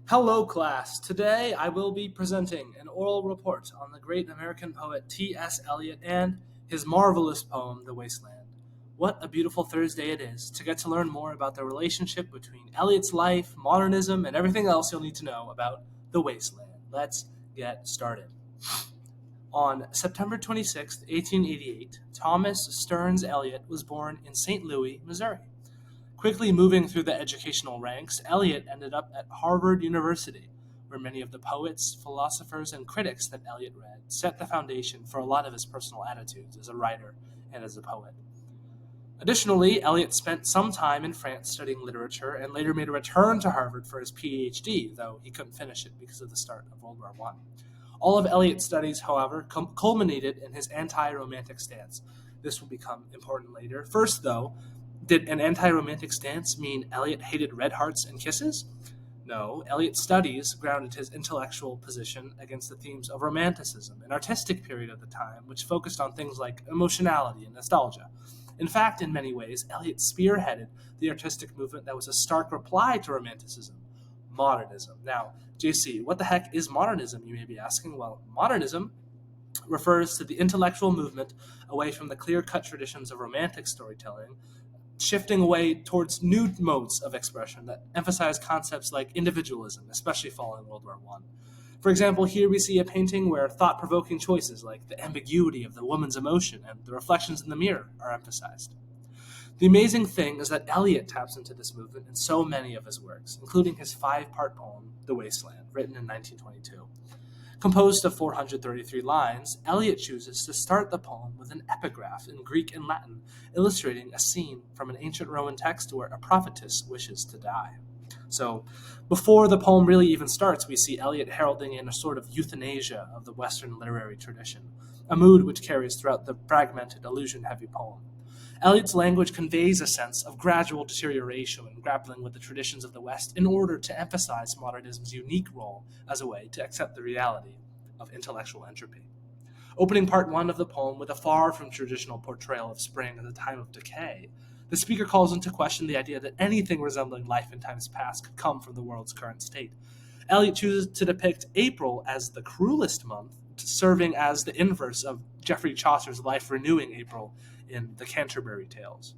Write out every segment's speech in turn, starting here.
Hello, class. Today I will be presenting an oral report on the great American poet T.S. Eliot and his marvelous poem, The Wasteland. What a beautiful Thursday it is to get to learn more about the relationship between Eliot's life, modernism, and everything else you'll need to know about The Wasteland. Let's get started. On September 26, 1888, Thomas Stearns Eliot was born in St. Louis, Missouri. Quickly moving through the educational ranks, Eliot ended up at Harvard University, where many of the poets, philosophers, and critics that Eliot read set the foundation for a lot of his personal attitudes as a writer and as a poet. Additionally, Eliot spent some time in France studying literature and later made a return to Harvard for his PhD, though he couldn't finish it because of the start of World War I. All of Eliot's studies, however, culminated in his anti-romantic stance. This will become important later. First, though, did an anti-romantic stance mean Eliot hated red hearts and kisses? No, Eliot's studies grounded his intellectual position against the themes of Romanticism, an artistic period of the time which focused on things like emotionality and nostalgia. In fact, in many ways, Eliot spearheaded the artistic movement that was a stark reply to Romanticism, modernism. Now, JC, what the heck is modernism, you may be asking? Well, modernism refers to the intellectual movement away from the clear-cut traditions of Romantic storytelling, shifting away towards new modes of expression that emphasize concepts like individualism, especially following World War I. For example, here we see a painting where thought-provoking choices like the ambiguity of the woman's emotion and the reflections in the mirror are emphasized. The amazing thing is that Eliot taps into this movement in so many of his works, including his five-part poem, The Wasteland, written in 1922. Composed of 433 lines, Eliot chooses to start the poem with an epigraph in Greek and Latin, illustrating a scene from an ancient Roman text where a prophetess wishes to die. So, before the poem really even starts, we see Eliot heralding in a sort of euthanasia of the Western literary tradition, a mood which carries throughout the fragmented, allusion-heavy poem. Eliot's language conveys a sense of gradual deterioration and grappling with the traditions of the West in order to emphasize modernism's unique role as a way to accept the reality of intellectual entropy. Opening part one of the poem with a far from traditional portrayal of spring as a time of decay, the speaker calls into question the idea that anything resembling life in times past could come from the world's current state. Eliot chooses to depict April as the cruelest month, serving as the inverse of Geoffrey Chaucer's life-renewing April in the Canterbury Tales.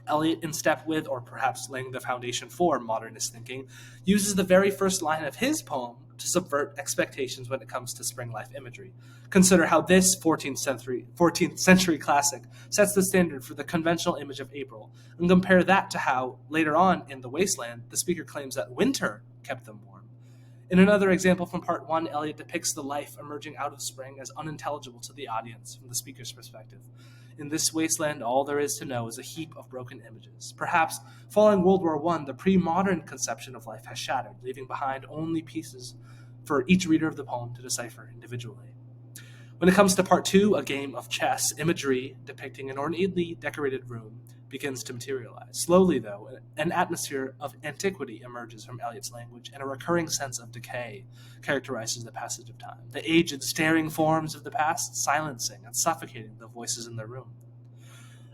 Eliot, in step with, or perhaps laying the foundation for, modernist thinking, uses the very first line of his poem to subvert expectations when it comes to spring life imagery. Consider how this 14th century classic sets the standard for the conventional image of April, and compare that to how, later on in The Wasteland, the speaker claims that winter kept them warm. In another example from part one, Eliot depicts the life emerging out of spring as unintelligible to the audience from the speaker's perspective. In this wasteland, all there is to know is a heap of broken images. Perhaps, following World War I, the pre-modern conception of life has shattered, leaving behind only pieces for each reader of the poem to decipher individually. When it comes to part two, a game of chess, imagery depicting an ornately decorated room begins to materialize. Slowly, though, an atmosphere of antiquity emerges from Eliot's language, and a recurring sense of decay characterizes the passage of time, the aged, staring forms of the past silencing and suffocating the voices in the room.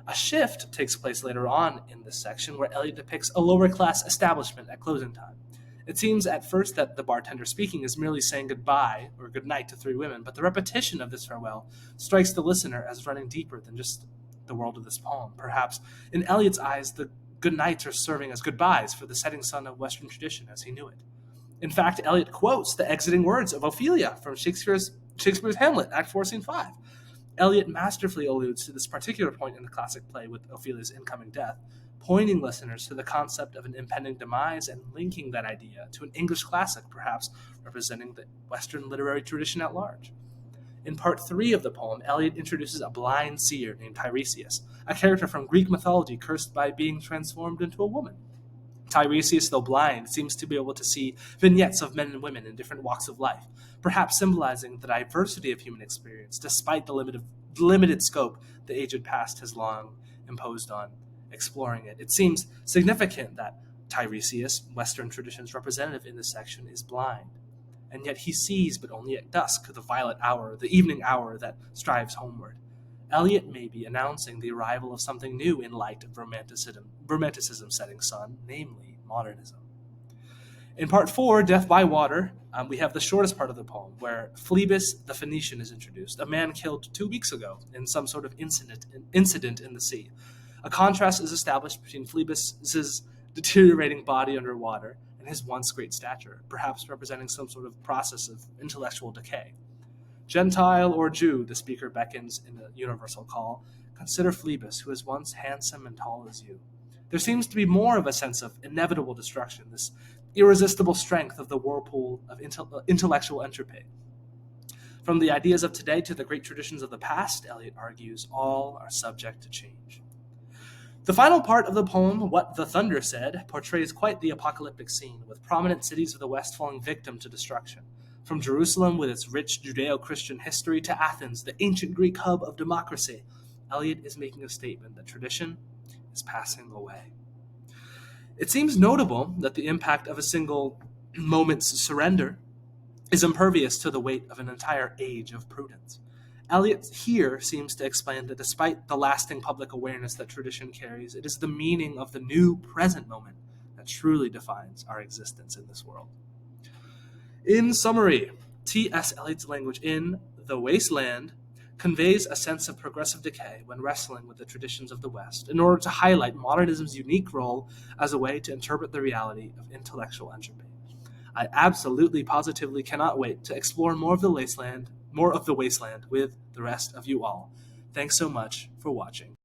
A shift takes place later on in this section where Eliot depicts a lower-class establishment at closing time. It seems at first that the bartender speaking is merely saying goodbye or goodnight to three women, but the repetition of this farewell strikes the listener as running deeper than just the world of this poem. Perhaps, in Eliot's eyes, the goodnights are serving as goodbyes for the setting sun of Western tradition as he knew it. In fact, Eliot quotes the exiting words of Ophelia from Shakespeare's Hamlet, Act 4, Scene 5. Eliot masterfully alludes to this particular point in the classic play with Ophelia's incoming death, pointing listeners to the concept of an impending demise and linking that idea to an English classic, perhaps representing the Western literary tradition at large. In part three of the poem, Eliot introduces a blind seer named Tiresias, a character from Greek mythology cursed by being transformed into a woman. Tiresias, though blind, seems to be able to see vignettes of men and women in different walks of life, perhaps symbolizing the diversity of human experience despite the limited scope the aged past has long imposed on exploring it. It seems significant that Tiresias, Western tradition's representative in this section, is blind, and yet he sees but only at dusk, the violet hour, the evening hour that strives homeward. Eliot may be announcing the arrival of something new in light of Romanticism setting sun, namely modernism. In part 4, Death by Water, we have the shortest part of the poem, where Phlebas the Phoenician is introduced, a man killed 2 weeks ago in some sort of incident in the sea. A contrast is established between Phlebas's deteriorating body underwater and his once great stature, perhaps representing some sort of process of intellectual decay. Gentile or Jew, the speaker beckons in a universal call, consider Phlebas, who is once handsome and tall as you. There seems to be more of a sense of inevitable destruction, this irresistible strength of the whirlpool of intellectual entropy. From the ideas of today to the great traditions of the past, Eliot argues, all are subject to change. The final part of the poem, What the Thunder Said, portrays quite the apocalyptic scene, with prominent cities of the West falling victim to destruction. From Jerusalem, with its rich Judeo-Christian history, to Athens, the ancient Greek hub of democracy, Eliot is making a statement that tradition is passing away. It seems notable that the impact of a single moment's surrender is impervious to the weight of an entire age of prudence. Eliot here seems to explain that despite the lasting public awareness that tradition carries, it is the meaning of the new present moment that truly defines our existence in this world. In summary, T.S. Eliot's language in The Wasteland conveys a sense of progressive decay when wrestling with the traditions of the West in order to highlight modernism's unique role as a way to interpret the reality of intellectual entropy. I absolutely, positively cannot wait to explore more of the wasteland with the rest of you all. Thanks so much for watching.